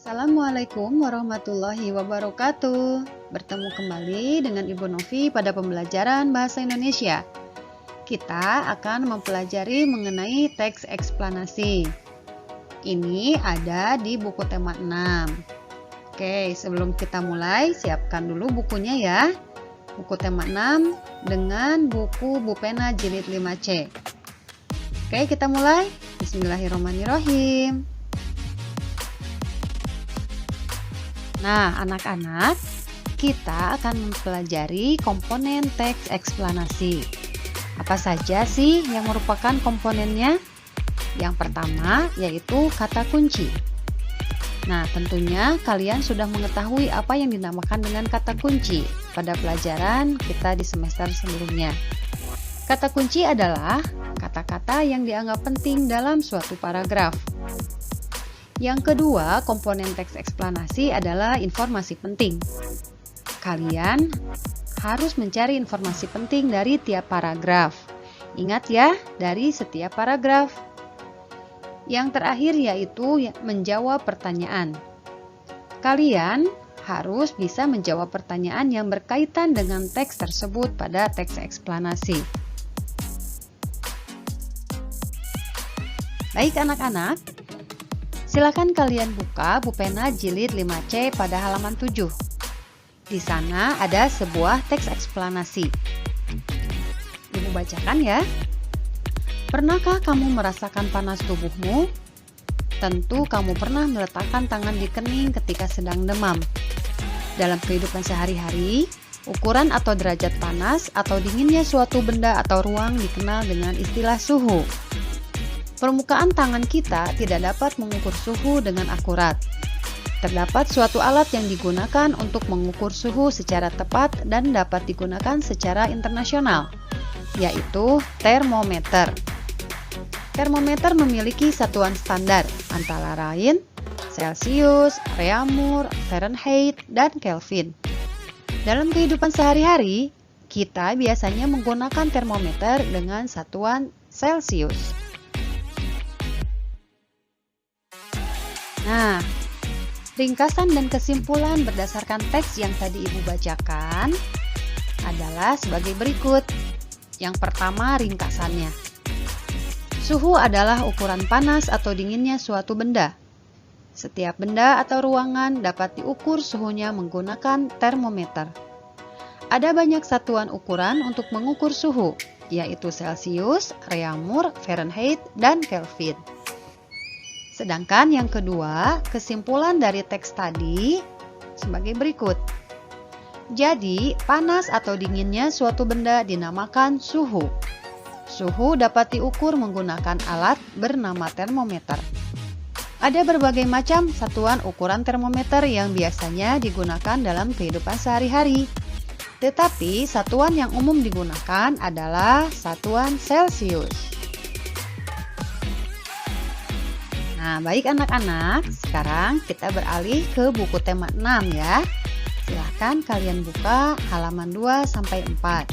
Assalamualaikum warahmatullahi wabarakatuh. Bertemu kembali dengan Ibu Novi pada pembelajaran Bahasa Indonesia. Kita akan mempelajari mengenai teks eksplanasi. Ini ada di buku tema 6. Oke, sebelum kita mulai, siapkan dulu bukunya ya. Buku tema 6 dengan buku Bupena jilid 5C. Oke, kita mulai. Bismillahirrahmanirrahim. Nah, anak-anak, kita akan mempelajari komponen teks eksplanasi. Apa saja sih yang merupakan komponennya? Yang pertama yaitu kata kunci. Nah, tentunya kalian sudah mengetahui apa yang dinamakan dengan kata kunci pada pelajaran kita di semester sebelumnya. Kata kunci adalah kata-kata yang dianggap penting dalam suatu paragraf. Yang kedua, komponen teks eksplanasi adalah informasi penting. Kalian harus mencari informasi penting dari tiap paragraf. Ingat ya, dari setiap paragraf. Yang terakhir yaitu menjawab pertanyaan. Kalian harus bisa menjawab pertanyaan yang berkaitan dengan teks tersebut pada teks eksplanasi. Baik anak-anak, silakan kalian buka Bupena jilid 5C pada halaman 7. Di sana ada sebuah teks eksplanasi. Ibu bacakan ya. Pernahkah kamu merasakan panas tubuhmu? Tentu kamu pernah meletakkan tangan di kening ketika sedang demam. Dalam kehidupan sehari-hari, ukuran atau derajat panas atau dinginnya suatu benda atau ruang dikenal dengan istilah suhu. Permukaan tangan kita tidak dapat mengukur suhu dengan akurat. Terdapat suatu alat yang digunakan untuk mengukur suhu secara tepat dan dapat digunakan secara internasional, yaitu termometer. Termometer memiliki satuan standar antara lain Celcius, Reaumur, Fahrenheit, dan Kelvin. Dalam kehidupan sehari-hari, kita biasanya menggunakan termometer dengan satuan Celcius. Nah, ringkasan dan kesimpulan berdasarkan teks yang tadi Ibu bacakan adalah sebagai berikut. Yang pertama, ringkasannya. Suhu adalah ukuran panas atau dinginnya suatu benda. Setiap benda atau ruangan dapat diukur suhunya menggunakan termometer. Ada banyak satuan ukuran untuk mengukur suhu, yaitu Celcius, Reaumur, Fahrenheit, dan Kelvin. Sedangkan yang kedua, kesimpulan dari teks tadi sebagai berikut. Jadi, panas atau dinginnya suatu benda dinamakan suhu. Suhu dapat diukur menggunakan alat bernama termometer. Ada berbagai macam satuan ukuran termometer yang biasanya digunakan dalam kehidupan sehari-hari. Tetapi, satuan yang umum digunakan adalah satuan Celcius. Nah, baik anak-anak, sekarang kita beralih ke buku tema 6 ya. Silahkan kalian buka halaman 2-4.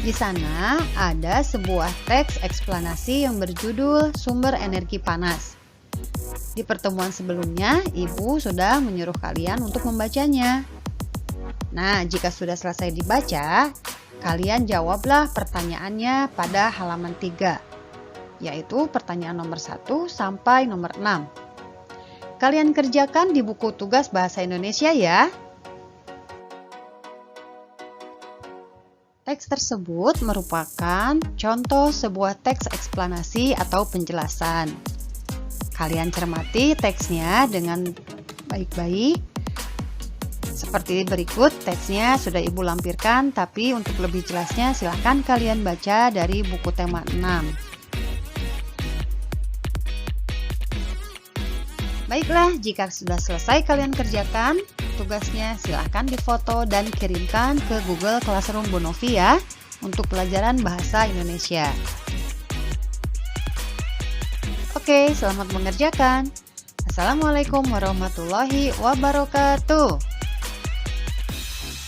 Di sana ada sebuah teks eksplanasi yang berjudul Sumber Energi Panas. Di pertemuan sebelumnya, Ibu sudah menyuruh kalian untuk membacanya. Nah, jika sudah selesai dibaca, kalian jawablah pertanyaannya pada halaman 3. Yaitu pertanyaan nomor 1 sampai nomor 6. Kalian kerjakan di buku tugas bahasa Indonesia ya. Teks tersebut merupakan contoh sebuah teks eksplanasi atau penjelasan. Kalian cermati teksnya dengan baik-baik. Seperti berikut teksnya sudah Ibu lampirkan, tapi untuk lebih jelasnya silahkan kalian baca dari buku tema 6. Baiklah, jika sudah selesai kalian kerjakan tugasnya, silahkan difoto dan kirimkan ke Google Classroom Bu Novi ya, untuk pelajaran bahasa Indonesia. Oke, selamat mengerjakan. Assalamualaikum warahmatullahi wabarakatuh.